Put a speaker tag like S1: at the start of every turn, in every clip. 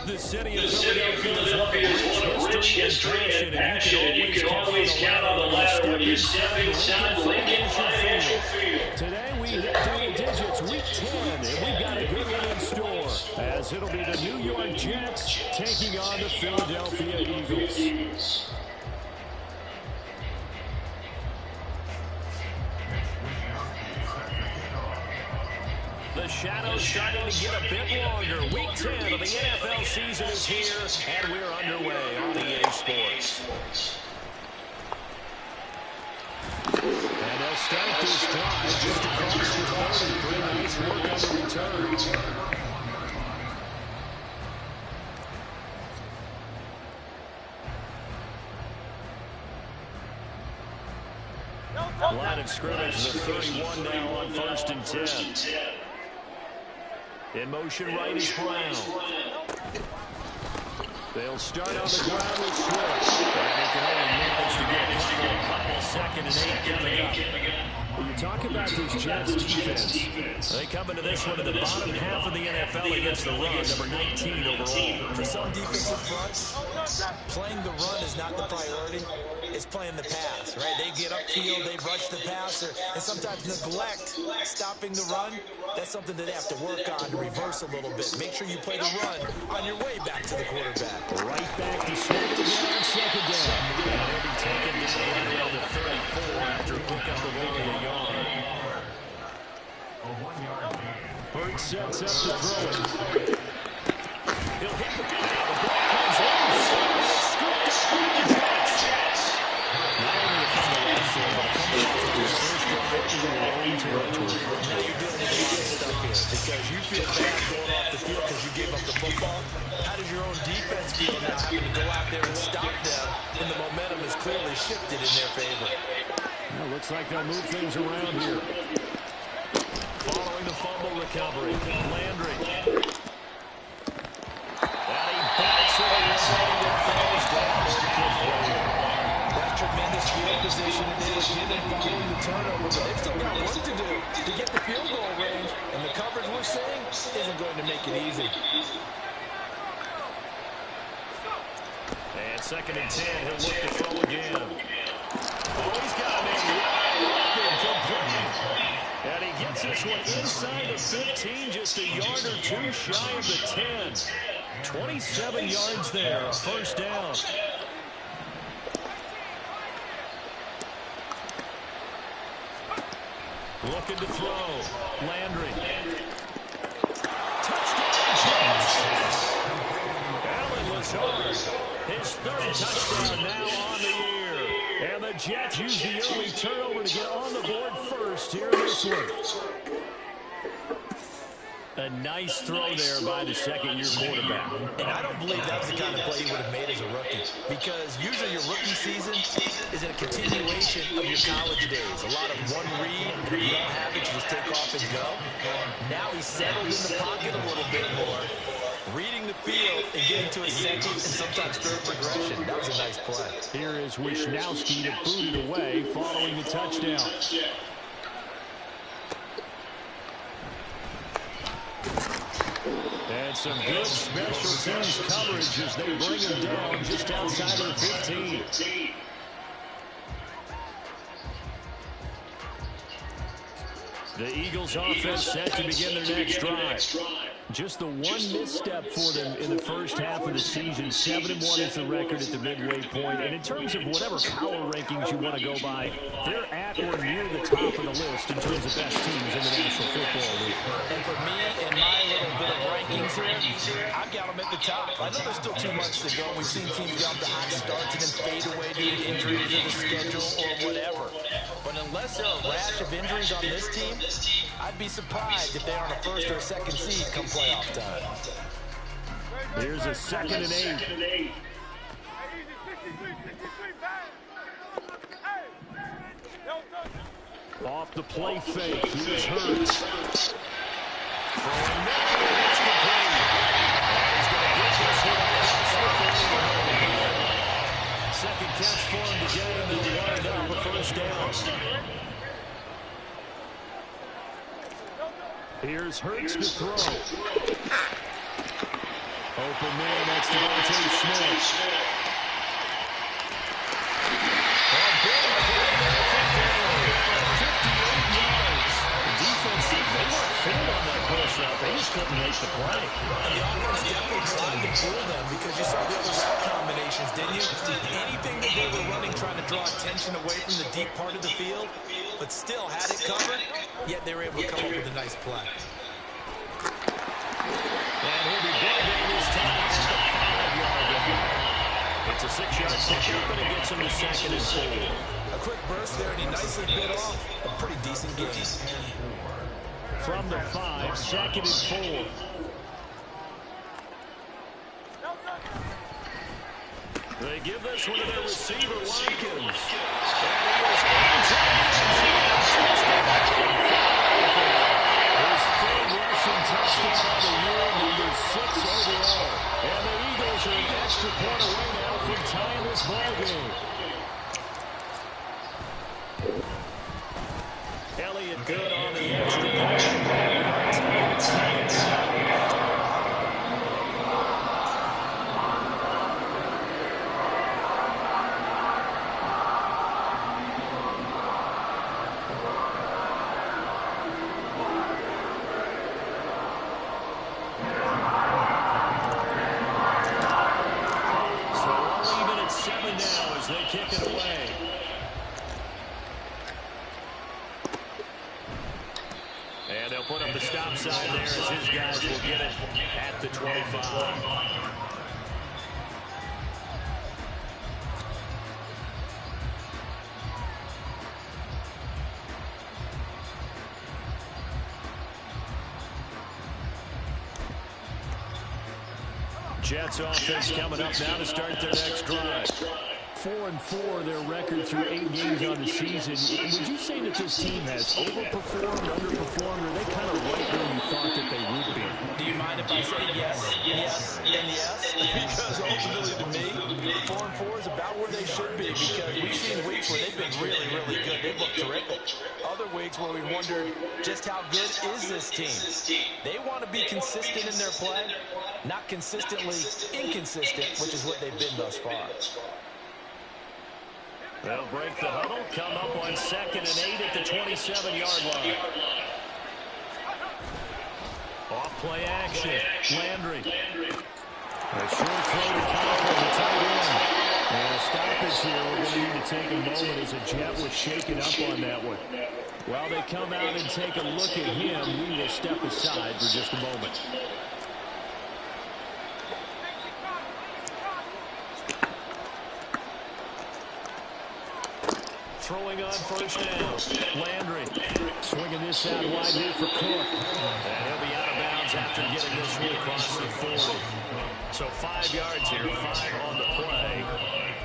S1: The city of Philadelphia has a rich history and passion, and you can always count on the ladder when you step inside Lincoln Financial Field. Today we hit double digits, week 10, and we've got a good one in store, as it'll be the New York Jets taking on the Philadelphia Eagles. The shadows starting to get a bit longer. Week 10 of the NFL season is here, and we're underway on EA Sports. And they'll start this drive just across the 30. Pretty nice work on the return. Line of scrimmage, the 31 now on 1st and 10. In motion right is Brown. They'll start on the ground with Swift. And they can only manage to get a couple. 2nd and 8 coming up. When you talk about this Jets defense, they come into this one in the bottom half of the NFL against the run, number 19 overall.
S2: For some defensive fronts, playing the run is not the priority. It's playing the pass, right? They get upfield, they rush the passer, and sometimes neglect stopping the run. That's something that they have to work on to reverse a little bit. Make sure you play the run on your way back to the quarterback.
S1: Right back to Swift again on 2nd down. And they'll be taken down right around the 34 after a pick up of only a yard. Hurts sets up to throw it. He'll hit the ball. The ball comes loose. Scooped up by the Jets. Not only from the left side, but from the first drive to their own territory.
S2: Now you're dealing with a lot of stuff here because you feel bad going off the field because you gave up the football. How does your own defense feel now having to go out there and stop them when the momentum is clearly shifted in their favor?
S1: Well, looks like they'll move things around here. Following the fumble recovery, Landry. And he backs it inside and falls down.
S2: That's tremendous field position that they were given following the turnover, but they've still got work to do to get the field goal range, and the coverage we're seeing isn't going to make it easy.
S1: And 2nd and 10, he'll look to throw again. Oh, he's got a man wide open, complete. And he gets this one inside the 15, just a yard or two shy of the 10. 27 yards there, 1st down. Looking to throw. Landry. Touchdown, Jets. Allen Lazard. His 3rd touchdown now on the year. And the Jets use the early turnover to get on the board first here in this one. A nice throw there by the 2nd-year quarterback.
S2: And I don't believe that was the kind of play he would have made as a rookie. Because usually your rookie season is a continuation of your college days. A lot of one read, and if you don't have it, you just take off and go. Now he's settled in the pocket a little bit more, reading the field and getting to a 2nd and sometimes 3rd progression. That was a nice play.
S1: Here is Wisnowski to boot it away following the touchdown. And some good special teams coverage as they bring him down just outside of the 15. The Eagles offense set to begin their next drive. Just the one misstep for them in the first half of the season. 7-1 is the record at the midway point. And in terms of whatever power rankings you want to go by, they're at or near the top of the list in terms of best teams in the National Football League.
S2: And for me and my little bit of rankings here, I've got them at the top. I know there's still too much to go. We've seen teams get off to hot starts and then fade away due to injuries or the schedule or whatever. But unless there are a rash of injuries on this team, I'd be surprised if they're on a 1st or 2nd seed come playoff time.
S1: Here's a 2nd and 8. Off the play fake, here's Hurts. Throwing now, it's complete. He's going to get this one across the 2nd catch for him to get it, and they'll wind up a 1st down. Here's Hurts to throw.
S3: Open man, that's Devontae Smith.
S4: They just couldn't make the play.
S2: And the offense definitely tried to fool them because you saw the other route combinations, didn't you? Anything that they were running trying to draw attention away from the deep part of the field, but still had it covered, yet they were able to come up with a nice play.
S3: And he'll be brought down this time at the 5-yard line. It's a 6-yard pickup, and it gets him to 2nd and 4.
S2: A quick burst there, and he nicely bit off a pretty decent gain.
S3: From the 5, 2nd and 4. They give this one to their receiver, Watkins. And he was into his 3rd rushing touchdown of the year, number 6 overall. And the Eagles are an extra point away now from tying this ballgame. Elliott good on the extra point. Put up the stop sign there as his guys will get it at the 25. Jets offense coming up now to start their next drive. 4-4 their record through 8 games on the season. Would you say that this team has overperformed, underperformed, or are they kind of right where you thought that they would be?
S2: Do you mind if I say yes, yes, and yes? Because ultimately to me, 4-4 is about where they should be because we've seen weeks where they've been really, really good. They've looked terrific. Other weeks where we wondered just how good is this team. They want to be consistent in their play, not consistently inconsistent, which is what they've been thus far.
S3: They'll break the huddle, come up on 2nd and 8 at the 27-yard line. Off play action. Landry. A short throw to Conklin, the tight end. And a stoppage here. We're going to need to take a moment as a Jet was shaken up on that one. While they come out and take a look at him, we will step aside for just a moment. Throwing on 1st down. Landry swinging this out wide here for Cook. And he'll be out of bounds after getting this one across the 40. So 5 yards here, 5 on the play.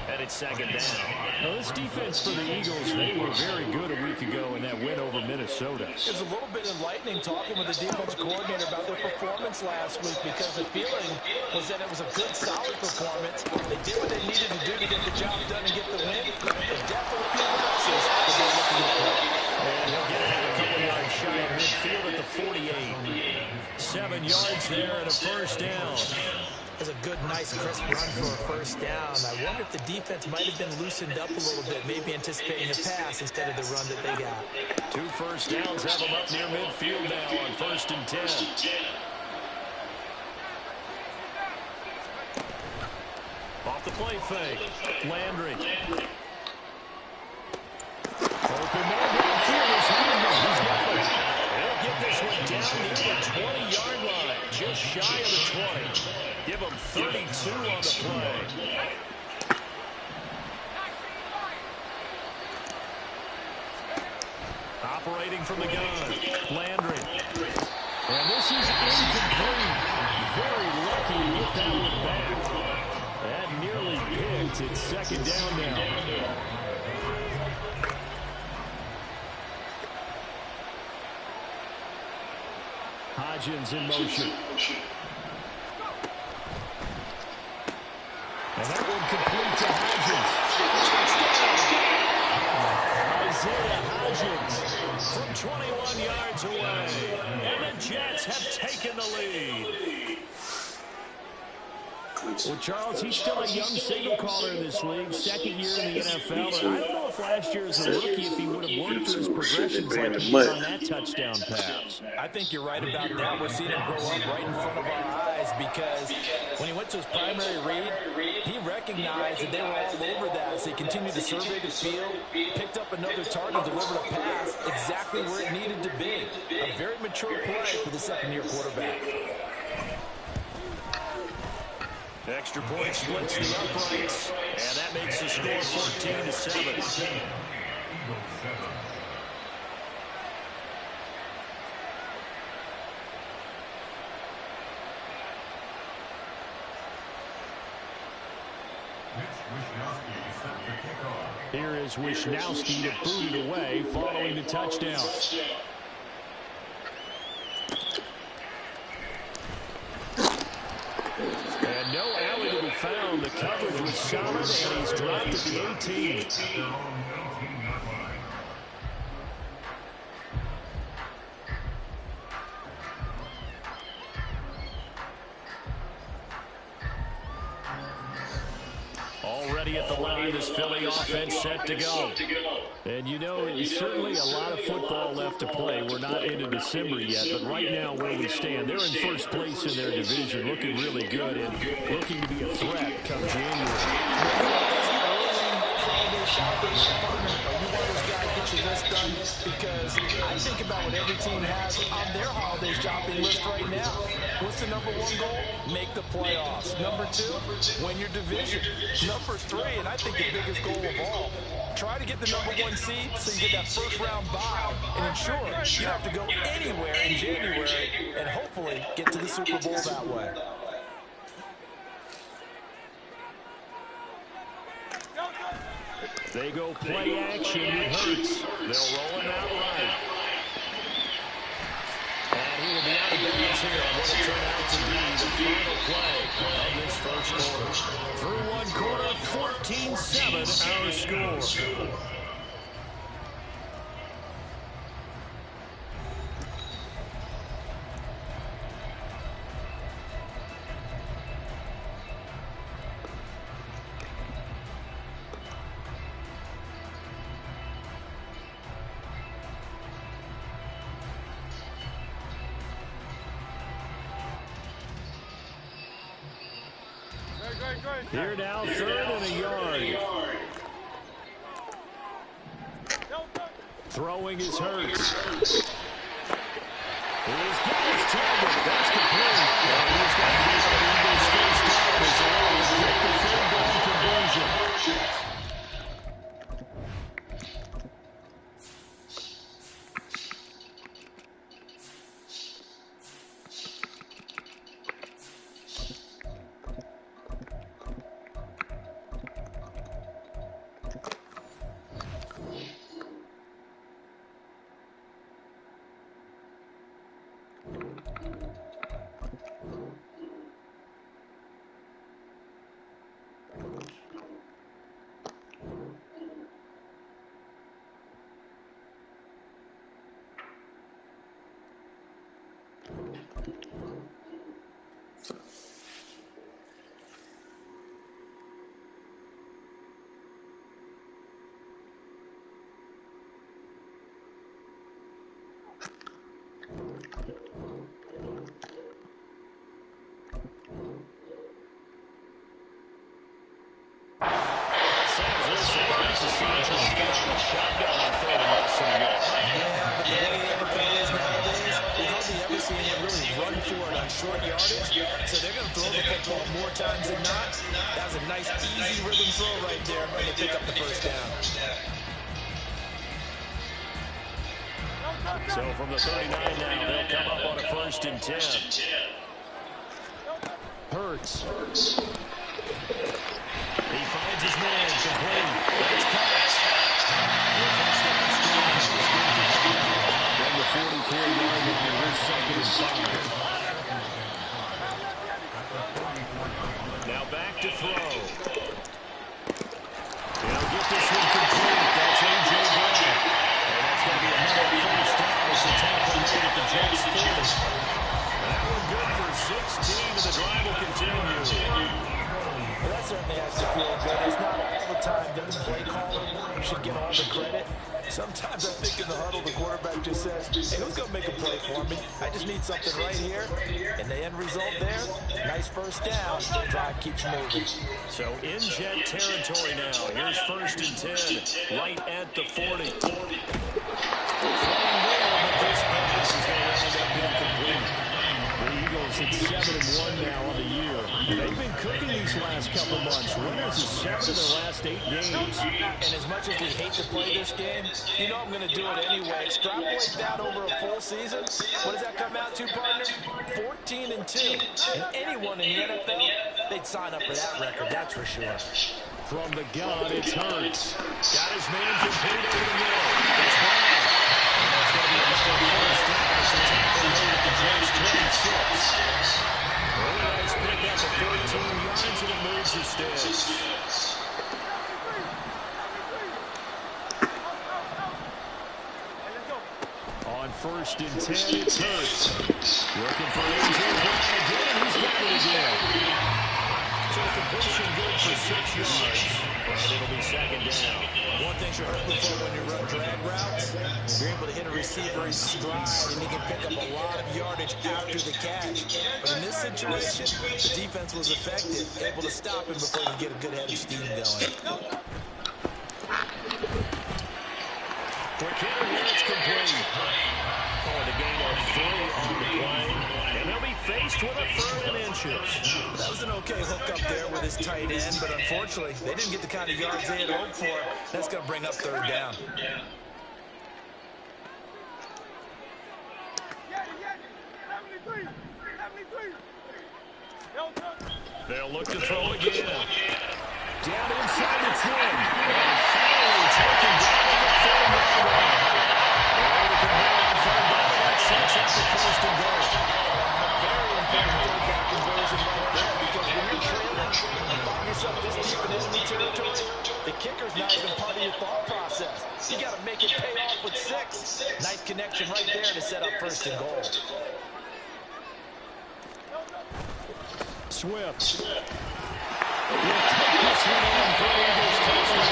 S3: And it's 2nd down. Now this defense for the Eagles, they were very good a week ago in that win over Minnesota.
S2: It was a little bit enlightening talking with the defense coordinator about their performance last week because the feeling was that it was a good, solid performance. They did what they needed to do to get the job done and get the win. There's definitely a few boxes that they're looking to play.
S3: And he'll get it a couple yards shy of midfield at the 48. 7 yards there and a 1st down.
S2: It's a good, nice, crisp run for a 1st down. I wonder if the defense might have been loosened up a little bit, maybe anticipating a pass instead of the run that they got.
S3: 2 1st downs have them up near midfield now on 1st and 10. Off the play fake. Landry. Open man downfield is Hardman. He's got it. They'll get this one down near the 20-yard line, just shy of the 20. Give them 32 on the play. Operating from the gun, Landry. And this is incomplete. Very lucky to get that one back. That nearly picked. It's 2nd down now. Hodgins in motion. And that one complete to Hodgins. Isaiah Hodgins from 21 yards away. And the Jets have taken the lead. Well, Charles, he's still a young signal caller in this league, second year in the NFL. And I don't know if last year as a rookie, if he would have worked through his progressions like he did on that touchdown pass.
S2: I think you're right about that. We're seeing him grow up right in front of our eyes because when he went to his primary read, he recognized that they were all over that. So he continued to survey the field, picked up another target, delivered a pass exactly where it needed to be. A very mature play for the second-year quarterback.
S3: Extra point splits the uprights, and that makes the score 14-7. Here is Wisnowski to boot it away following the touchdown. And no alley to be found. The coverage was solid, and he's dropped at the 18. Already at the line, this Philly offense set to go. And you know, certainly a lot of football left to play. We're not into December yet, but right now where we stand, they're in first place in their division, looking really good and looking to be a threat come January.
S2: Shopping department, are you one of those guys get your list done? Because I think about what every team has on their holiday shopping list right now. What's the number one goal? Make the playoffs. Number two, win your division. Number three, and I think the biggest goal of all, try to get the number one seed so you get that first round bye and ensure you don't have to go anywhere in January and hopefully get to the Super Bowl that way.
S3: They go play action with Hurts. They'll roll him out right. And he will be out of bounds here on what will turn out to be the final play of this first quarter. Through one quarter, 14-7 our score. Here now, third and a yard. Throwing his Hurts. He's got his target. That's complete. And he's got the Eagles' first down as they will get the third down conversion.
S2: Short yardage, so they're going to throw the football more times than not. That was a nice, easy rhythm throw right there, and they pick up the first down.
S3: So from the 39 now, they'll come up on a 1st and 10. Hurts. He finds his man, complete. That's caught. From the 44-yard line, here's 2nd and 5. Now back to throw. He'll get this one complete. That's A.J. Brown. And that's going to be another first down as the tackle made at the Jets 40. That one good for 16, and the drive will continue.
S2: certainly has to feel good. It's not all the time that the play caller should get all the credit. Sometimes I think in the huddle, the quarterback just says, hey, who's going to make a play for me? I just need something right here. And the end result there, nice first down. Drive keeps moving.
S3: So in jet territory now. Here's 1st and 10, right at the 40. The Eagles at 7-1 now on the year. They've been cooking these last couple months. Winners of 7 of their last 8 games.
S2: And as much as we hate to play this game, you know I'm going to do it anyway. Extrapolate that over a full season. What does that come out to, partner? 14-2. And anyone in the NFL, they'd sign up for that record, that's for sure.
S3: From the gun, it's Hurts. Got his man complete over the middle. It's Brown. That's going to be another first down as the tackle made at the Jets 26. Really nice pick up of 14 yards, and it moves the sticks. On 1st and 10, it's Hurts. Looking for A.J. Brown again, and he's got it again. So the completion good for 6 yards. And it'll be 2nd down.
S2: One thing you're hoping for when you run drag routes, you're able to hit a receiver in stride, and he can pick up a lot of yardage after the catch. But in this situation, the defense was effective, able to stop him before he could get a good head of steam going.
S3: Quick hitter here, it's complete. Oh, the gain of 3 on the play. And they'll be faced with a 3rd and inches.
S2: That was an okay hook up there with his tight end, but unfortunately, they didn't get the kind of yards they had hoped for. That's going to bring up 3rd down.
S3: They'll look to throw again. Down inside the 10. And finally taken down at the 4-yard line. They're able to convert on 3rd down. That sets up the 1st and goal.
S2: Very important 3rd down conversion right there, because when you're trailing and find yourself this deep in enemy territory, the kicker's not even part of your thought process. You got to make it pay off with 6. Nice connection right there to set up 1st and goal.
S3: Swift. We'll take this one in for Eagles touchdown.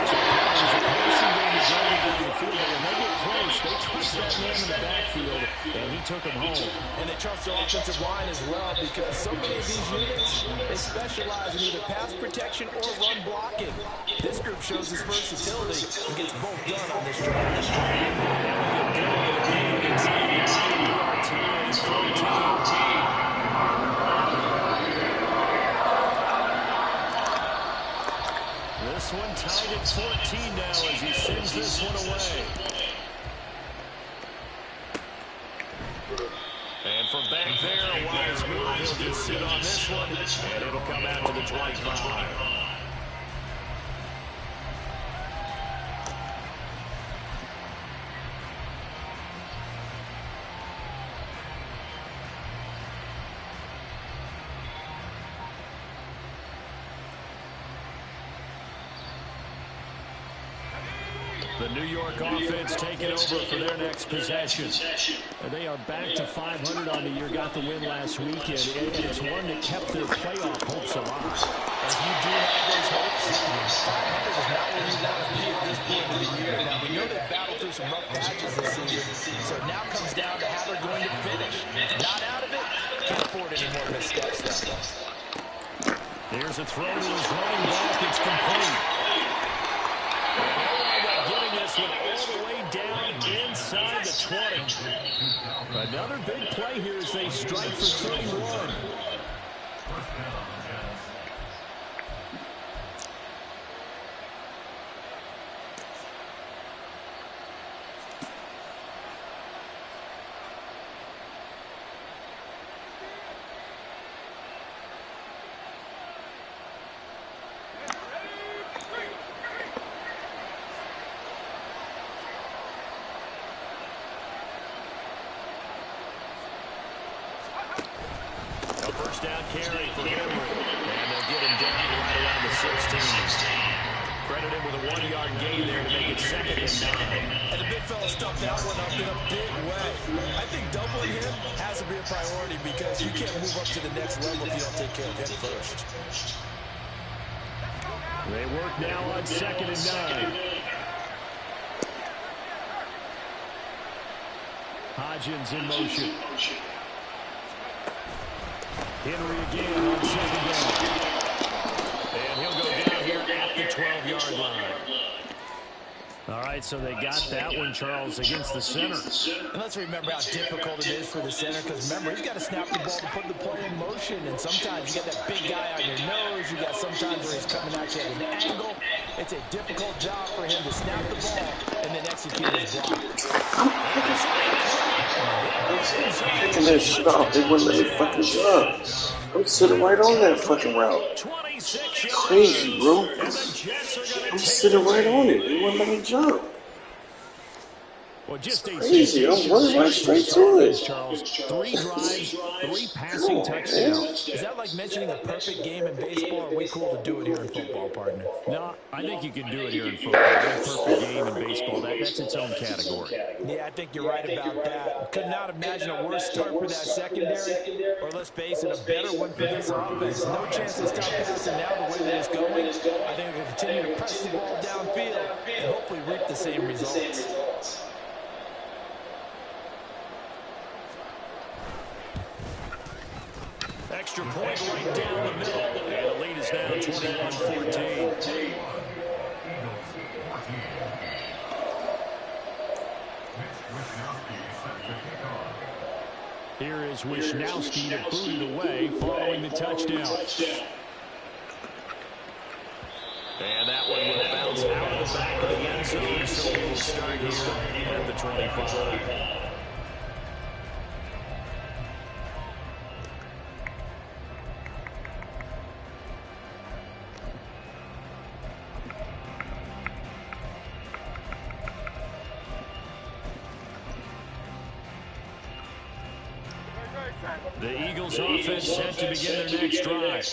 S3: So there's a passing game to go down the field. When they get close, they twist that man in the backfield, and he took him home.
S2: And they trust their offensive line as well, because so many of these units, they specialize in either pass protection or run blocking. This group shows his versatility and gets both done on this drive.
S3: This one tied at 14 now as he sends this one away. And from back there, a wise move. He'll just sit on this one, and it'll come out to the 25. The New York offense taking over for their next possession. And they are back to 500 on the year, got the win last weekend, and it's one that kept their playoff hopes alive.
S2: If you do have those hopes, 500 is not where you want to be at this point of the year. Now, we know they've battled through some rough patches this season, so it now comes down to how they're going to finish. Not out of it, can't afford any more missteps, though.
S3: Here's a throw to his running back. It's complete. This one all the way down inside the 20. Another big play here as they strike for 31. First down carry for Henry. And they'll get him down right around the 16. Credit him with a 1-yard gain there to make it 2nd and 9.
S2: And the big fella stuffed that one up in a big way. I think doubling him has to be a priority, because you can't move up to the next level if you don't take care of him first.
S3: They work now on 2nd and 9. Hodgins in motion. Henry again on 2nd down. And he'll go down here at the 12-yard line. All right, so they got that one, Charles, against the center.
S2: And let's remember how difficult it is for the center, because remember, he's got to snap the ball to put the play in motion, and sometimes you got that big guy on your nose. You got sometimes where he's coming at you at an angle. It's a difficult job for him to snap the ball and then execute his block.
S4: Picking that shit off. They wouldn't let me fucking jump. I'm sitting right on that fucking route. Crazy, bro. I'm sitting right on it. They wouldn't let me jump.
S3: Well, just
S4: crazy. I'm running right straight to it.
S3: Charles, 3 drives, 3 passing touchdowns.
S2: Is that like mentioning a perfect game in baseball, or are we cool to do it here in football, partner?
S3: No, I think you can do it here in football. A perfect game in baseball, that's its own category.
S2: Yeah, I think you're right about that. Could not imagine a worse start for that secondary, or let's face it, a better one for this offense. No chance to stop passing now the way that it's going. I think we'll continue to press the ball downfield and hopefully reap the same results.
S3: Extra point right down the middle. And the lead is now 21-14. Here is Wishnowsky to boot it away following the touchdown. And that one will bounce out of the back of the end zone. So we'll start here at the 25. The Eagles offense set to begin their next drive.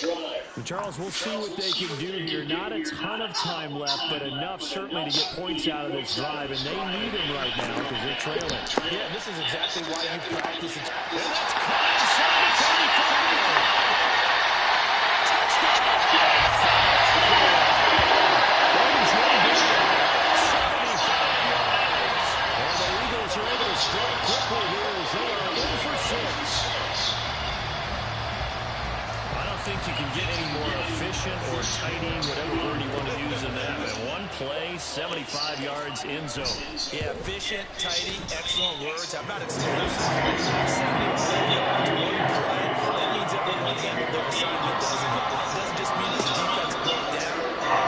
S3: And Charles, we'll see what they can do here. Not a ton of time left, but enough certainly to get points out of this drive. And they need them right now because they're trailing.
S2: Yeah, this is exactly why you practice it.
S3: And that's caught inside the 35. And the Eagles are able to strike quickly here as they are in for 6. I don't think you can get any more efficient or tidy, whatever word you want to use in that. And one play, 75 yards in zone.
S2: Yeah, efficient, tidy, excellent words. How about explosive? 75 yards, one play. That means everyone handled their assignment, doesn't it? It doesn't just mean that the defense broke down.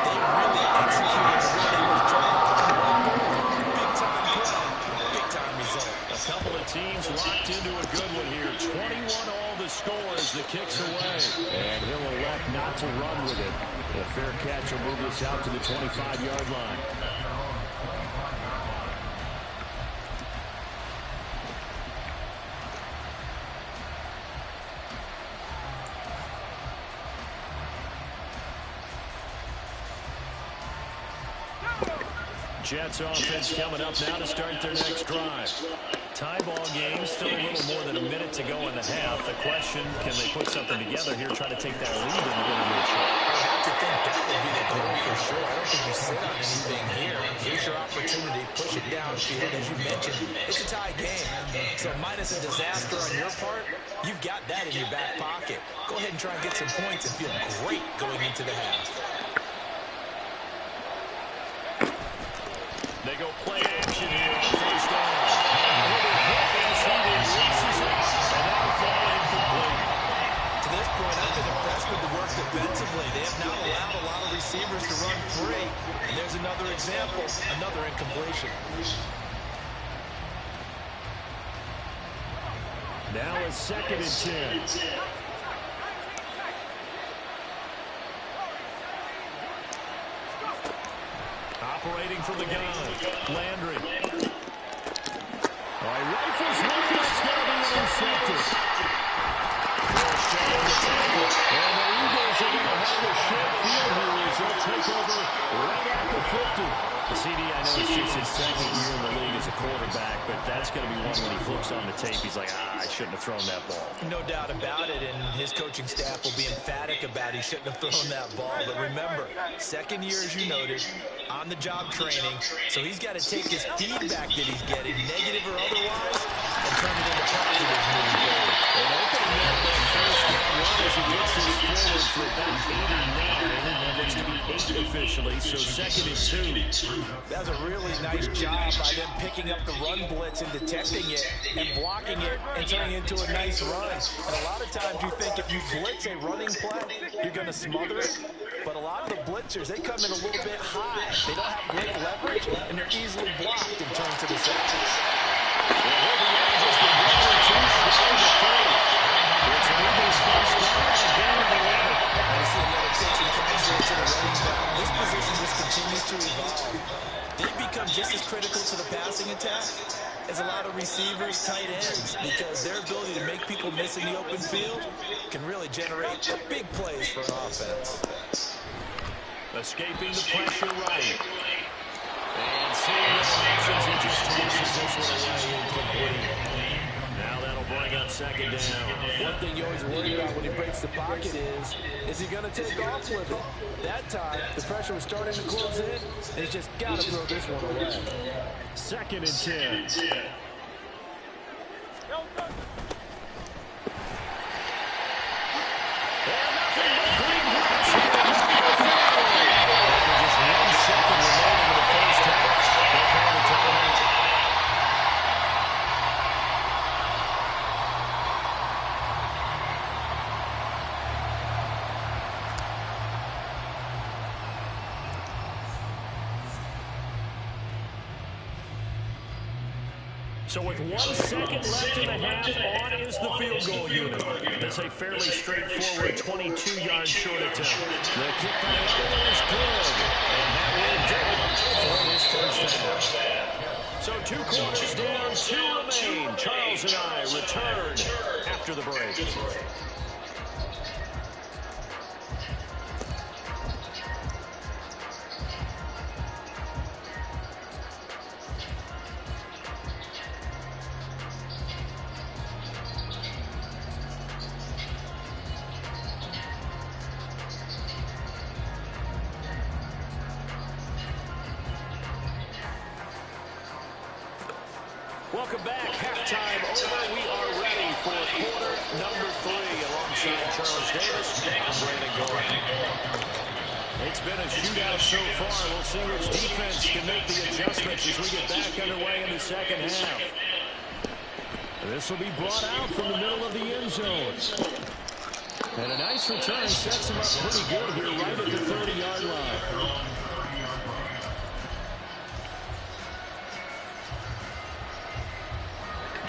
S2: They really executed what they were trying to put on the board. Big-time play, big-time result.
S3: A couple of teams locked into a good one here. 21 all the score as the kick's away. And he'll elect not to run with it. A fair catch will move this out to the 25-yard line. Jets offense coming up now to start their next drive. Tie ball game, still a little more than a minute to go in the half. The question, can they put something together here, try to take that lead in the intermission?
S2: I have to think that would be the goal for sure. I don't think you sit on anything here. Here's your opportunity. Push it downfield. As you mentioned, it's a tie game. So minus a disaster on your part, you've got that in your back pocket. Go ahead and try and get some points and feel great going into the half.
S3: They go play action here on first down.
S2: To this point, I've been impressed with the work defensively. They have not allowed a lot of receivers to run free. And there's another example, another incompletion.
S3: Now it's 2nd and 10. Operating from the gun, Landry. All right, rifles one, that's going to be intercepted. And the Eagles are going to have a short field here as they'll take over right at the 50. CD, I know it's just his 2nd year in the league as a quarterback, but that's going to be one when he flips on the tape. He's like, I shouldn't have thrown that ball.
S2: No doubt about it, and his coaching staff will be emphatic about he shouldn't have thrown that ball. But remember, second year, as you noted, on-the-job training, so he's got to take his feedback that he's getting, negative or otherwise, and turn it into positive moving forward.
S3: And opening up that first down run as he gets this forward for about 89. That looks to be 8 officially, so 2nd and 2.
S2: That was a really nice job by them picking up the run blitz and detecting it and blocking it and turning it into a nice run. And a lot of times you think if you blitz a running play, you're going to smother it. But a lot of the blitzers, they come in a little bit high. They don't have great leverage, and they're easily blocked and turned to the side.
S3: It's an Eagles first down and a gain of 11.
S2: I see another pitch and catch there to the running back. This position just continues to evolve. They become just as critical to the passing attack as a lot of receivers, tight ends, because their ability to make people miss in the open field can really generate big plays for an offense.
S3: Escaping the pressure right. And seeing the options, he just tosses this one away incomplete. Now that'll bring up 2nd down.
S2: One thing you always worry about when he breaks the pocket is he going to take off with it? That time, the pressure was starting to close in, and he's just got to throw this one away.
S3: 2nd and 10. So with 1 second left in the half, on is the field goal unit. That's a fairly straightforward 22-yard short attempt. The kick by Elliott is good, and that will do it for this first half. So 2 quarters down, 2 remain. Charles and I return after the break. Welcome back. Halftime over. We are ready for quarter number 3 alongside Charles Davis. I'm Brandon Gordon. It's been a shootout so far. We'll see which defense can make the adjustments as we get back underway in the second half. This will be brought out from the middle of the end zone. And a nice return sets him up pretty good here right at the 30-yard line.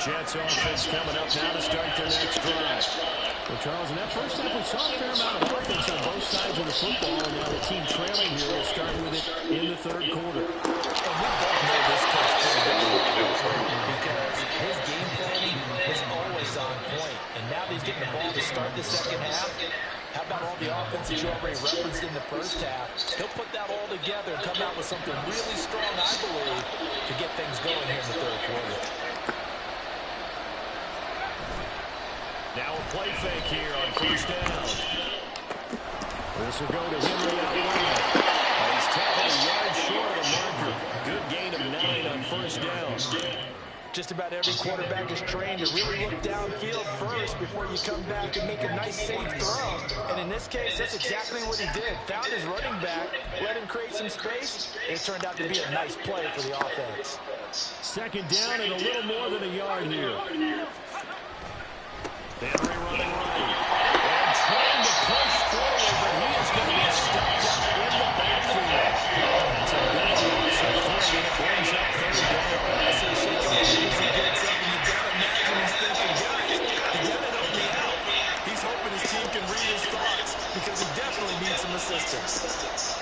S3: Jets offense coming up now to start their next drive. Well, Charles, in that first half, we saw a fair amount of offense on both sides of the football, and now the team trailing here will start with it in the 3rd quarter.
S2: And we both know this coach pretty well because his game planning is always on point. And now that he's getting the ball to start the second half, how about all the offense that you already referenced in the first half? He'll put that all together and come out with something really strong, I believe, to get things going here in the 3rd quarter.
S3: Now a play fake here on first down. This will go to Henry out wide. He's taken a yard short of the marker. Good gain of 9 on first down.
S2: Just about every quarterback is trained to really look downfield first before you come back and make a nice safe throw. And in this case, that's exactly what he did. Found his running back, let him create some space, and it turned out to be a nice play for the offense.
S3: 2nd down and a little more than a yard here. Henry running right. And trying to push forward, but he is going to be stopped in the backfield. It's a big loss of 3, and it brings up 3rd down.
S2: I say shake him as he gets up, and you got to imagine he's thinking, guys, you got to help me out. He's hoping his team can read his thoughts because he definitely needs some assistance.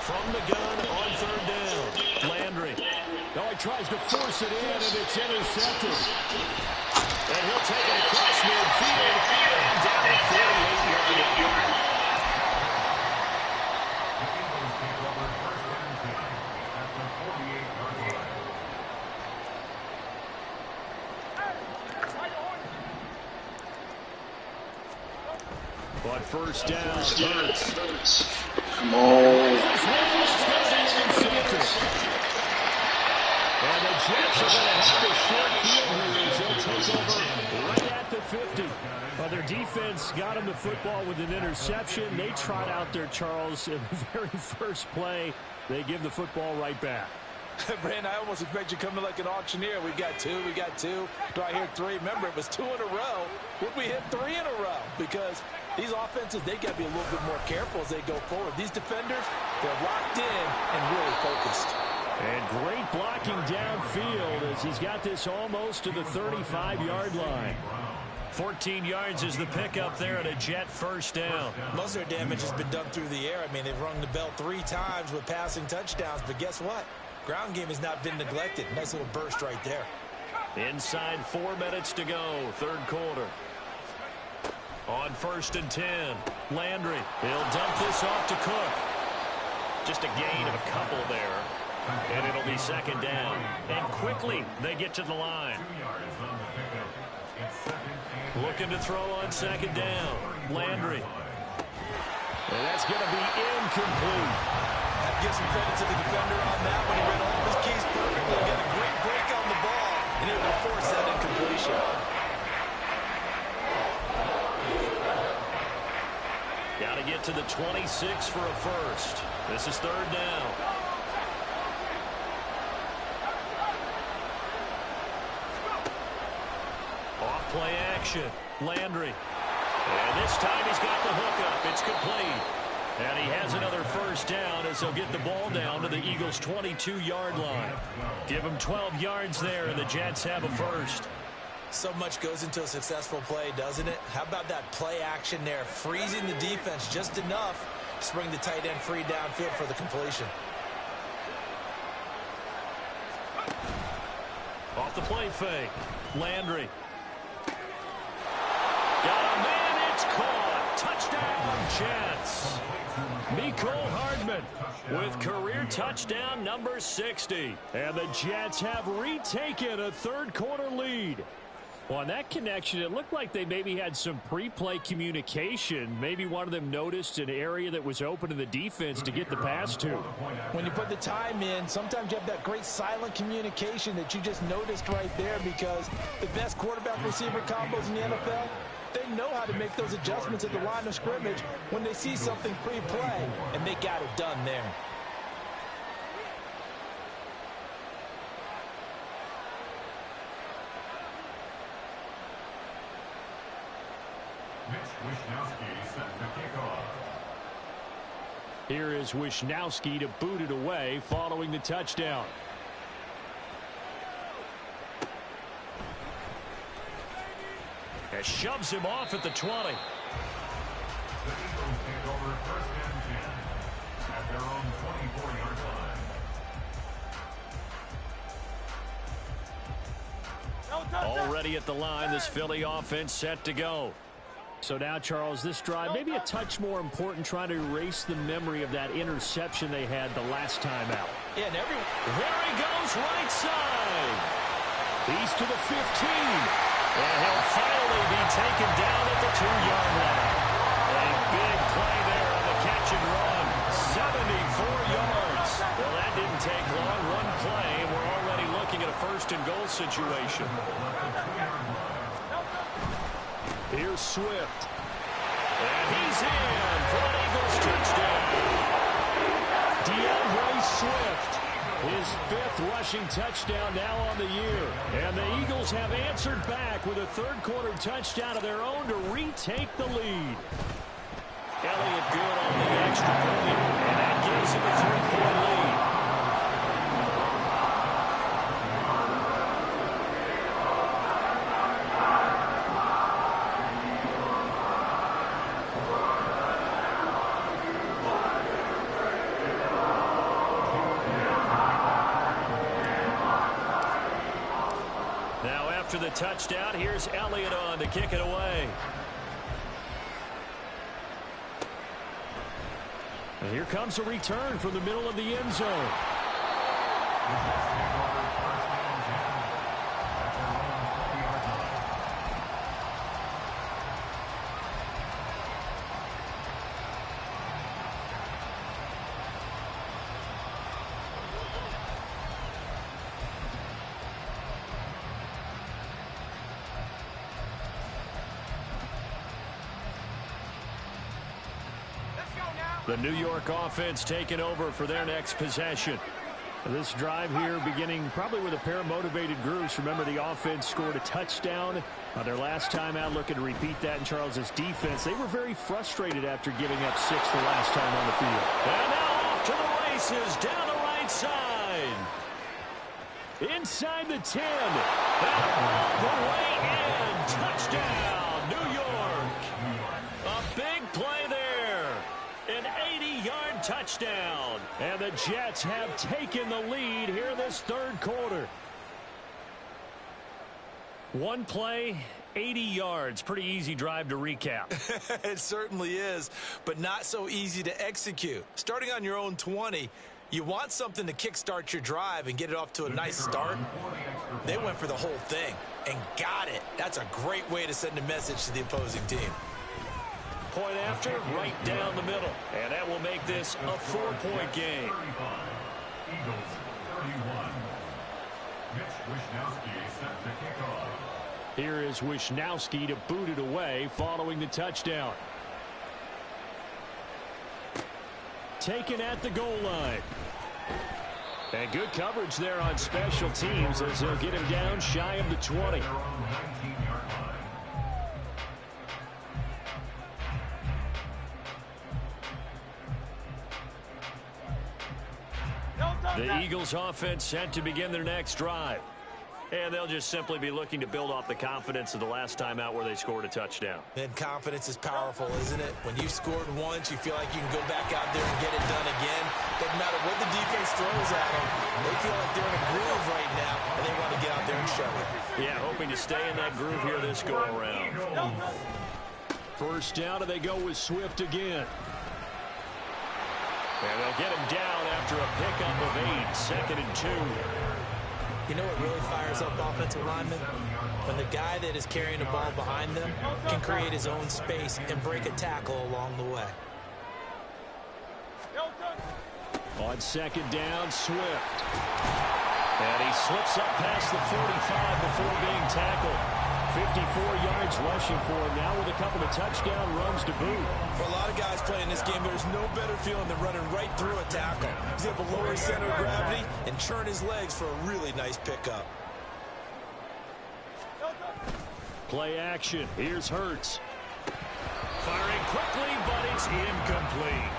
S3: From the gun on 3rd down. Landry. Now he tries to force it in, and it's intercepted. And he'll take it across midfield and down at 48-yard line. But first down, Hurts.
S4: Come on.
S3: And the Jets are going to have a short field here as they'll take over right at the 50. Well, their defense got them the football with an interception. They trot out there, Charles, in the very first play. They give the football right back.
S2: Brandon, I almost expect you coming like an auctioneer. We got two. Do I hear three? Remember, it was 2 in a row. Would we hit 3 in a row? Because these offenses, they got to be a little bit more careful as they go forward. These defenders, they're locked in and really focused.
S3: And great blocking downfield as he's got this almost to the 35-yard line. 14 yards is the pickup there at a Jet first down.
S2: Most of their damage has been done through the air. I mean, they've rung the bell 3 times with passing touchdowns, but guess what? Ground game has not been neglected. Nice little burst right there.
S3: Inside 4 minutes to go, third quarter. On 1st and 10, Landry. He'll dump this off to Cook. Just a gain of a couple there. And it'll be second down. And quickly, they get to the line. Looking to throw on second down. Landry. And that's going to be incomplete.
S2: Give some credit to the defender on that when he ran all of his keys perfectly. Got a great break on the ball, and able to force that incompletion.
S3: Got to get to the 26 for a first. This is third down. Off play action. Landry. And this time he's got the hookup. It's complete. And he has another first down as they'll get the ball down to the Eagles' 22-yard line. Give them 12 yards there, and the Jets have a first.
S2: So much goes into a successful play, doesn't it? How about that play action there? Freezing the defense just enough to bring the tight end free downfield for the completion.
S3: Off the play fake. Landry. Got a man, it's caught. Touchdown, Jets. Mecole Hardman with career touchdown number 60. And the Jets have retaken a third-quarter lead. Well, on that connection, it looked like they maybe had some pre-play communication. Maybe one of them noticed an area that was open to the defense to get the pass to.
S2: When you put the time in, sometimes you have that great silent communication that you just noticed right there, because the best quarterback-receiver combos in the NFL, they know how to make those adjustments at the line of scrimmage when they see something pre-play, and they got it done there.
S3: Here is Wishnowsky to boot it away following the touchdown. And shoves him off at the 20.
S5: The Eagles take over 1st and 10 at their own 24-yard line.
S3: Already at the line, this Philly offense set to go. So now, Charles, this drive, maybe a touch more important, trying to erase the memory of that interception they had the last time out.
S2: Yeah, and
S3: there he goes, right side. He's to the 15. And he'll finally be taken down at the 2-yard line. A big play there on the catch and run. 74 yards. Well, that didn't take long. One play, and we're already looking at a 1st and goal situation. Here's Swift. And he's in for an Eagles touchdown. DeAndre Swift. His 5th rushing touchdown now on the year. And the Eagles have answered back with a third-quarter touchdown of their own to retake the lead. Elliott good on the extra point, and that gives him a 3-point lead. After the touchdown, here's Elliott on to kick it away. And here comes a return from the middle of the end zone. The New York offense taking over for their next possession. This drive here beginning probably with a pair of motivated groups. Remember, the offense scored a touchdown on their last time out. Looking to repeat that in Charles' defense. They were very frustrated after giving up 6 the last time on the field. And now off to the races down the right side. Inside the 10. All the way in. Touchdown, New York. A big play there. An 80-yard touchdown. And the Jets have taken the lead here in this third quarter. One play, 80 yards. Pretty easy drive to recap.
S2: It certainly is, but not so easy to execute. Starting on your own 20, you want something to kickstart your drive and get it off to a nice start. They went for the whole thing and got it. That's a great way to send a message to the opposing team.
S3: Point after, right down the middle. And that will make this a 4-point game.
S5: Eagles 31. Mitch Wishnowsky set to kick off.
S3: Here is Wishnowsky to boot it away following the touchdown. Taken at the goal line. And good coverage there on special teams as they'll get him down shy of the 20. The Eagles offense set to begin their next drive. And they'll just simply be looking to build off the confidence of the last time out where they scored a touchdown.
S2: And confidence is powerful, isn't it? When you've scored once, you feel like you can go back out there and get it done again. Doesn't matter what the defense throws at them. They feel like they're in a groove right now, and they want to get out there and show it.
S3: Yeah, hoping to stay in that groove here this go-around. First down, and they go with Swift again. And they'll get him down after a pickup of 8, 2nd and 2.
S2: You know what really fires up offensive linemen? When the guy that is carrying the ball behind them can create his own space and break a tackle along the way.
S3: On 2nd down, Swift. And he slips up past the 45 before being tackled. 54 yards rushing for him now with a couple of touchdown runs to boot.
S2: For a lot of guys playing this game, there's no better feeling than running right through a tackle. He's able to lower his center of gravity and churn his legs for a really nice pickup.
S3: Play action. Here's Hurts. Firing quickly, but it's incomplete.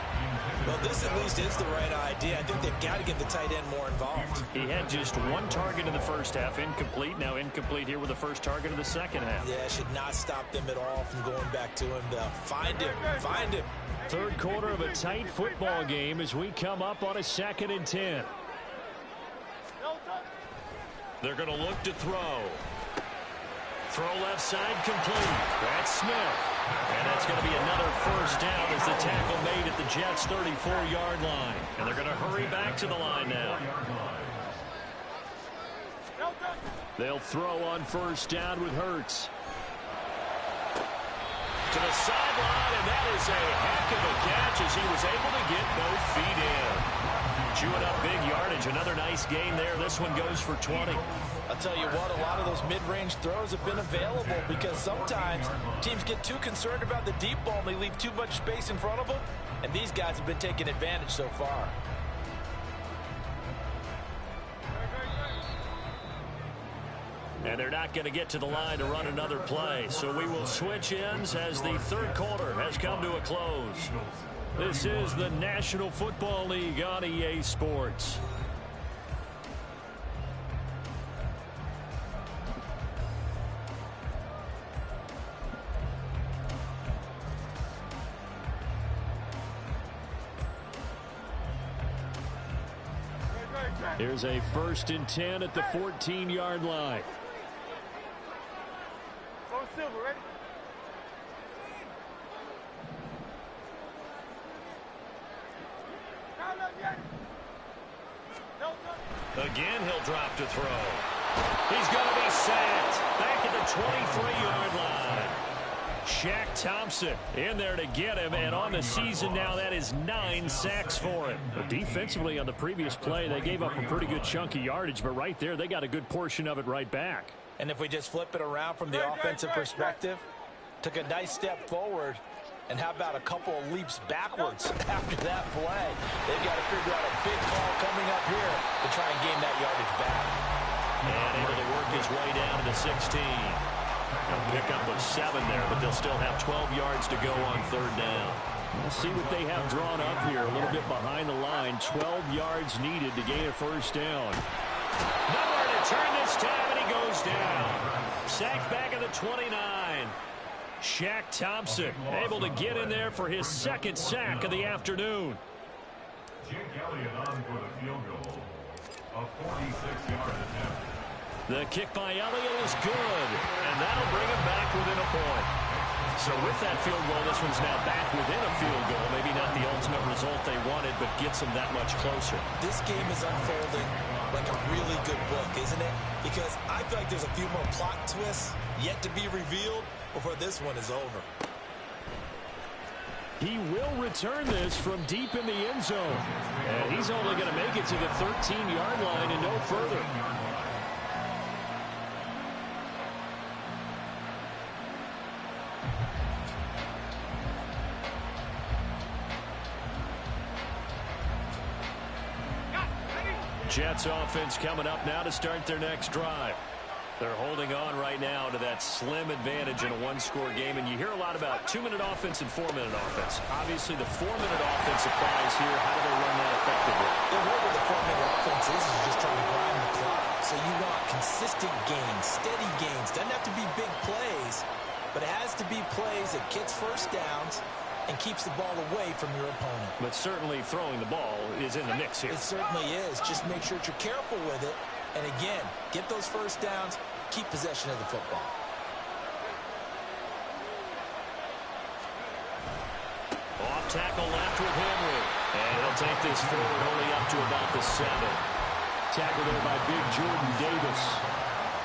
S2: Well, this at least is the right idea. I think they've got to get the tight end more involved.
S3: He had just one target in the first half, incomplete. Now incomplete here with the first target of the second half.
S2: Yeah, should not stop them at all from going back to him. Find him. Find him.
S3: Third quarter of a tight football game as we come up on a 2nd and 10. They're going to look to throw. Throw left side complete. That's Smith. And that's going to be another first down as the tackle made at the Jets' 34-yard line. And they're going to hurry back to the line now. They'll throw on first down with Hurts. To the sideline, and that is a heck of a catch as he was able to get both feet in. Chewing up big yardage. Another nice gain there. This one goes for 20.
S2: I'll tell you what, a lot of those mid-range throws have been available because sometimes teams get too concerned about the deep ball and they leave too much space in front of them. And these guys have been taking advantage so far.
S3: And they're not going to get to the line to run another play. So we will switch ends as the third quarter has come to a close. This is the National Football League on EA Sports. Here's a 1st and 10 at the 14-yard line.
S6: Silver, ready?
S3: Again, he'll drop to throw. He's going to be sacked back at the 23-yard line. Shaq Thompson in there to get him, and on the season now, that is 9 sacks for him. But defensively on the previous play, they gave up a pretty good chunk of yardage, but right there, they got a good portion of it right back.
S2: And if we just flip it around from the offensive perspective, took a nice step forward, And how about a couple of leaps backwards after that play? They've got to figure out a big call coming up here to try and gain that yardage back.
S3: And able to work his way down to the 16. A pickup of 7 there, but they'll still have 12 yards to go on third down. We'll see what they have drawn up here. A little bit behind the line. 12 yards needed to gain a first down. Nowhere to turn this time, and he goes down. Sacked back at the 29. Shaq Thompson able to get in there for his second sack of the afternoon.
S5: Jake Elliott on for the field goal. A 46-yard attempt.
S3: The kick by Elliott is good, and that'll bring him back within a point. So with that field goal, this one's now back within a field goal. Maybe not the ultimate result they wanted, but gets them that much closer.
S2: This game is unfolding like a really good book, isn't it? Because I feel like there's a few more plot twists yet to be revealed before this one is over.
S3: He will return this from deep in the end zone. And he's only going to make it to the 13-yard line and no further. Jets offense coming up now to start their next drive. They're holding on right now to that slim advantage in a one-score game, and you hear a lot about 2-minute offense and 4-minute offense. Obviously, the 4-minute offense applies here. How do they run that effectively?
S2: The role of the 4-minute offense is just trying to grind the clock. So you want consistent gains, steady gains. Doesn't have to be big plays, but it has to be plays that gets first downs and keeps the ball away from your opponent.
S3: But certainly throwing the ball is in the mix here.
S2: It certainly is. Just make sure that you're careful with it. And again, get those first downs, keep possession of the football.
S3: Off tackle left with Henry. And he'll take this forward only up to about the 7. Tackle there by big Jordan Davis.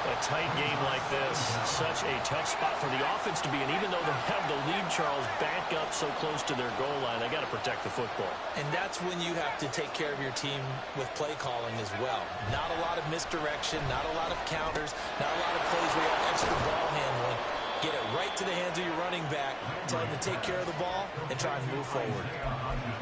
S3: A tight game like this, such a tough spot for the offense to be in. Even though they have the lead, Charles, back up so close to their goal line, they got to protect the football.
S2: And that's when you have to take care of your team with play calling as well. Not a lot of misdirection, not a lot of counters, not a lot of plays where you have extra ball handling. Get it right to the hands of your running back, tell him to take care of the ball, and try and move forward.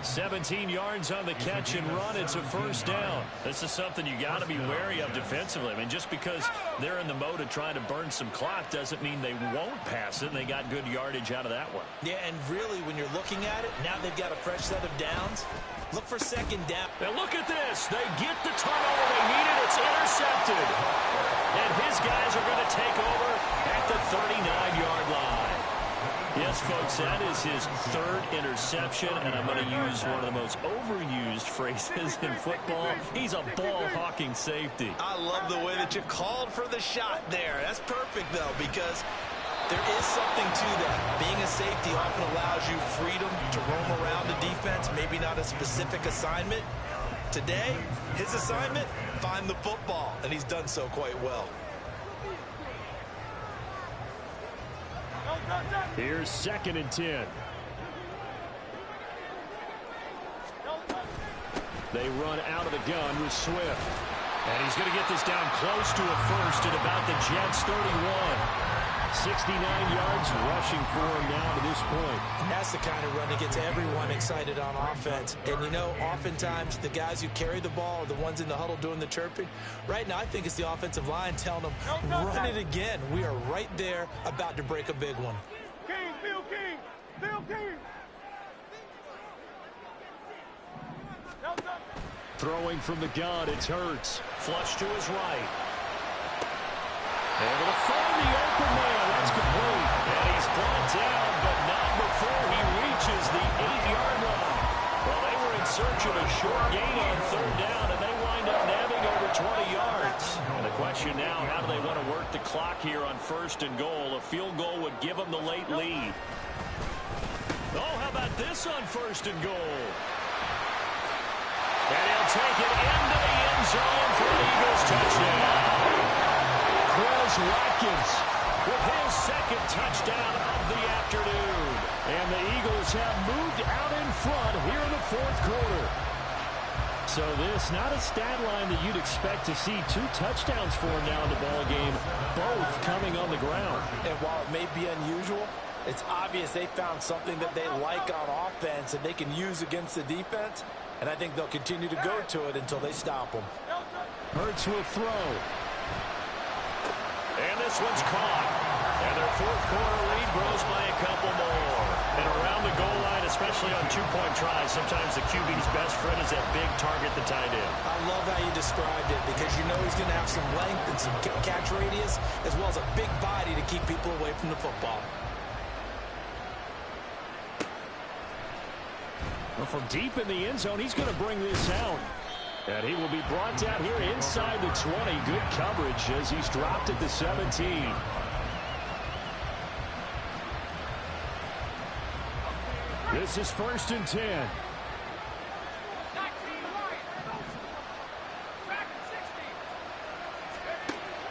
S3: 17 yards on the catch and run. It's a first down. This is something you got to be wary of defensively. I mean, just because they're in the mode of trying to burn some clock doesn't mean they won't pass it. And they got good yardage out of that one.
S2: Yeah, and really, when you're looking at it, now they've got a fresh set of downs. Look for second down.
S3: Now look at this. They get the turnover they needed. It's intercepted. And his guys are going to take over at the 39-yard line. Yes, folks, that is his third interception, and I'm going to use one of the most overused phrases in football. He's a ball-hawking safety.
S2: I love the way that you called for the shot there. That's perfect, though, because there is something to that. Being a safety often allows you freedom to roam around the defense, maybe not a specific assignment. Today, his assignment, find the football, and he's done so quite well.
S3: Here's 2nd and 10. They run out of the gun with Swift. And he's going to get this down close to a first at about the Jets' 31. 69 yards rushing for him now to this point.
S2: That's the kind of run that gets everyone excited on offense. And, you know, oftentimes the guys who carry the ball are the ones in the huddle doing the chirping. Right now, I think it's the offensive line telling them, run it again. We are right there about to break a big one.
S6: King, Phil King, Phil King.
S3: Throwing from the gun, it's Hurts. Flush to his right. Able to find the open man. That's complete. And he's brought down, but not before he reaches the 8-yard line. Well, they were in search of a short gain on third down, and they wind up nabbing over 20 yards. And the question now, how do they want to work the clock here on 1st and goal? A field goal would give them the late lead. Oh, how about this on 1st and goal? And he'll take it into the end zone for an Eagles touchdown. Quez Watkins with his 2nd touchdown of the afternoon. And the Eagles have moved out in front here in the 4th quarter. So this, not a stat line that you'd expect to see 2 touchdowns for now in the ball game, both coming on the ground.
S2: And while it may be unusual, It's obvious they found something that they like on offense and they can use against the defense, and I think they'll continue to go to it until they stop them.
S3: Hurts will throw. And this one's caught. And their fourth quarter lead grows by a couple more. And around the goal line, especially on two-point tries, sometimes the QB's best friend is that big target, the tight end.
S2: I love how you described it because you know he's going to have some length and some catch radius as well as a big body to keep people away from the football.
S3: Well, from deep in the end zone, he's going to bring this out. And he will be brought down here inside the 20. Good coverage as he's dropped at the 17. This is 1st and 10.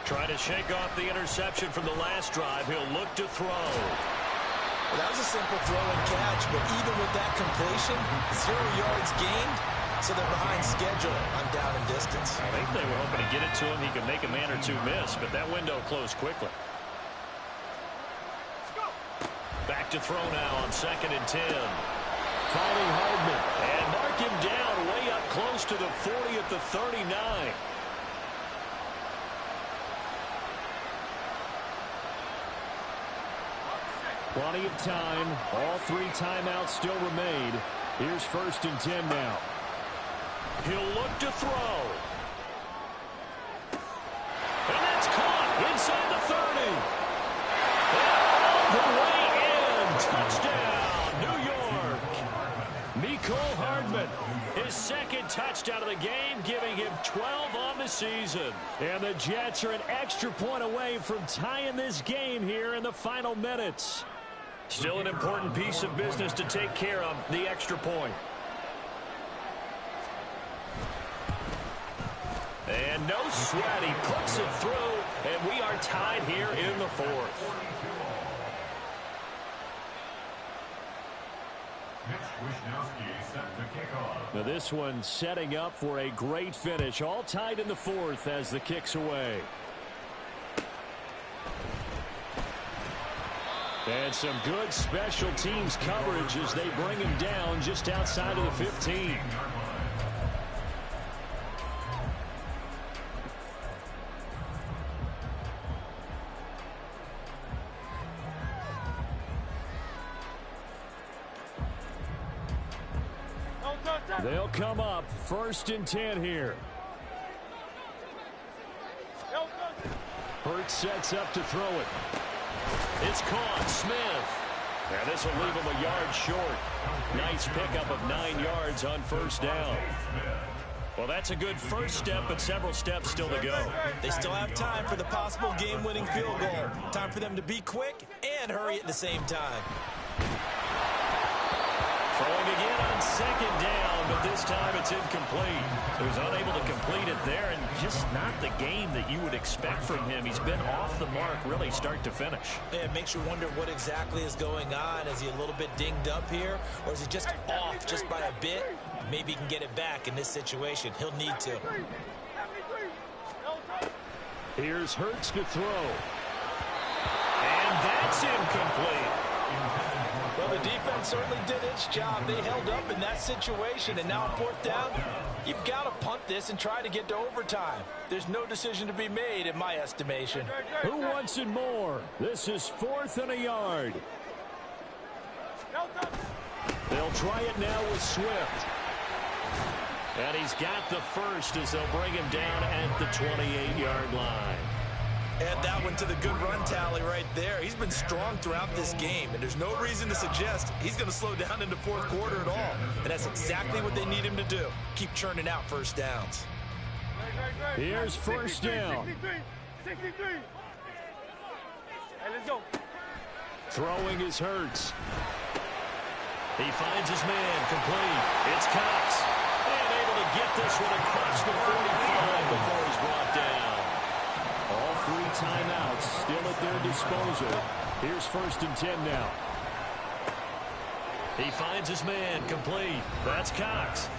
S3: Trying to shake off the interception from the last drive. He'll look to throw.
S2: Well, that was a simple throw and catch, but even with that completion, 0 yards gained, so they're behind schedule on down and distance.
S3: I think they were hoping to get it to him. He could make a man or two miss, but that window closed quickly. Back to throw now on 2nd and 10. Finding Hardman. And mark him down way up close to the 40 at the 39. Plenty of time. All 3 timeouts still remain. Here's 1st and 10 now. He'll look to throw. And that's caught inside the 30. And all the way in. Touchdown, New York. Mecole Hardman, his 2nd touchdown of the game, giving him 12 on the season. And the Jets are an extra point away from tying this game here in the final minutes. Still an important piece of business to take care of, the extra point. And no sweat, he puts it through, and we are tied here in the 4th.
S5: Mitch Wishnowsky set to kick off.
S3: Now this one setting up for a great finish. All tied in the 4th as the kick's away. And some good special teams coverage as they bring him down just outside of the 15. They'll come up 1st and 10 here. Hurts sets up to throw it. It's caught. Smith. And this will leave him a yard short. Nice pickup of 9 yards on 1st down. Well, that's a good first step, but several steps still to go.
S2: They still have time for the possible game-winning field goal. Time for them to be quick and hurry at the same time.
S3: Throwing again on 2nd down, but this time it's incomplete. He was unable to complete it there, and just not the game that you would expect from him. He's been off the mark really start to finish.
S2: Yeah, it makes you wonder what exactly is going on. Is he a little bit dinged up here, or is he just off just by a bit? Maybe he can get it back in this situation. He'll need to.
S3: Here's Hurts to throw. And that's incomplete.
S2: Well, the defense certainly did its job. They held up in that situation, and now on 4th down, you've got to punt this and try to get to overtime. There's no decision to be made, in my estimation.
S3: Who wants it more? This is 4th and a yard. They'll try it now with Swift. And he's got the first as they'll bring him down at the 28-yard line.
S2: Add that one to the good run tally right there. He's been strong throughout this game, and there's no reason to suggest he's going to slow down into 4th quarter at all. And that's exactly what they need him to do. Keep churning out 1st downs.
S3: Here's 1st down.
S6: 63. Hey, let's go.
S3: Throwing is Hurts. He finds his man complete. It's Cox. And able to get this one across the 45 before he's brought down. All 3 timeouts still at their disposal. Here's 1st and 10 now. He finds his man complete. That's Cox.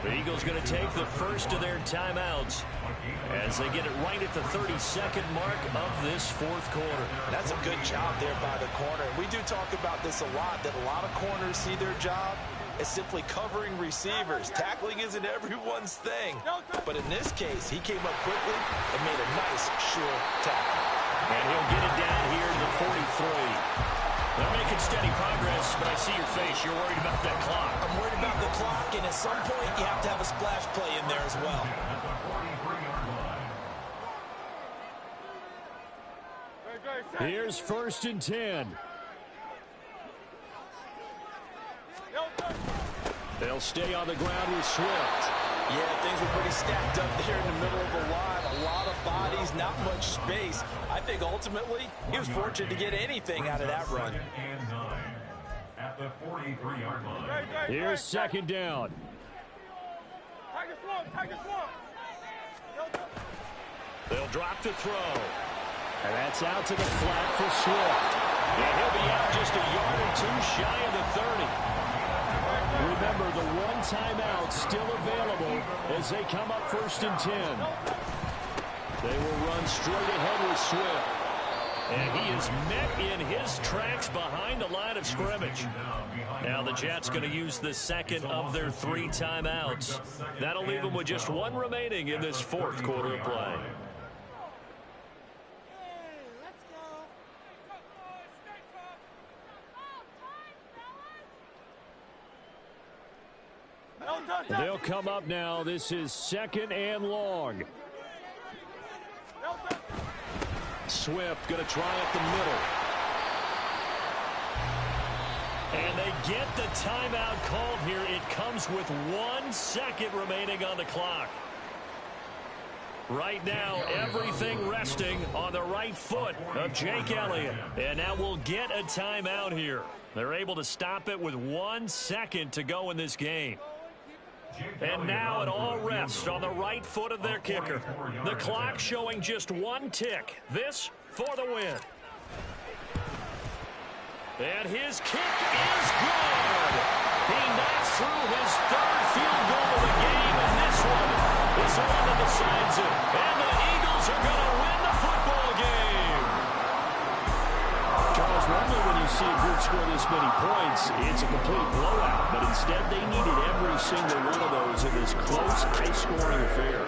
S3: The Eagles going to take the first of their timeouts as they get it right at the 32nd mark of this fourth quarter.
S2: That's a good job there by the corner. We do talk about this a lot, that a lot of corners see their job as simply covering receivers. Tackling isn't everyone's thing. But in this case, he came up quickly and made a nice, sure tackle.
S3: And he'll get it down here to the 43. They're making steady progress, but I see your face. You're worried about that clock.
S2: I'm worried about the clock, and at some point, you have to have a splash play in there as well.
S3: Here's 1st and 10. They'll stay on the ground with Swift.
S2: Yeah, things were pretty stacked up there in the middle of the line. A lot of bodies, not much space. I think ultimately he was fortunate to get anything out of that run.
S5: At the 43-yard line.
S3: Here's 2nd down. They'll drop to throw. And that's out to the flat for Swift. And he'll be out just a yard or two shy of the 30. Remember, the one timeout still available as they come up 1st and 10. They will run straight ahead with Swift. And he is met in his tracks behind the line of scrimmage. Now the Jets going to use the second of their 3 timeouts. That'll leave them with just one remaining in this fourth quarter of play. They'll come up now. This is 2nd and long. Swift going to try up the middle. And they get the timeout called here. It comes with 1 second remaining on the clock. Right now, everything resting on the right foot of Jake Elliott. And now we'll get a timeout here. They're able to stop it with 1 second to go in this game. And now it all rests on the right foot of their kicker. The clock showing just 1 tick. This for the win. And his kick is good. He knocks through his 3rd field goal of the game, and this one is the one that decides it. And the Eagles are going to win the football game. Charles, normally when you see a group score this many points, it's a complete blowout. But instead, they needed every single one of those in this close, high-scoring affair.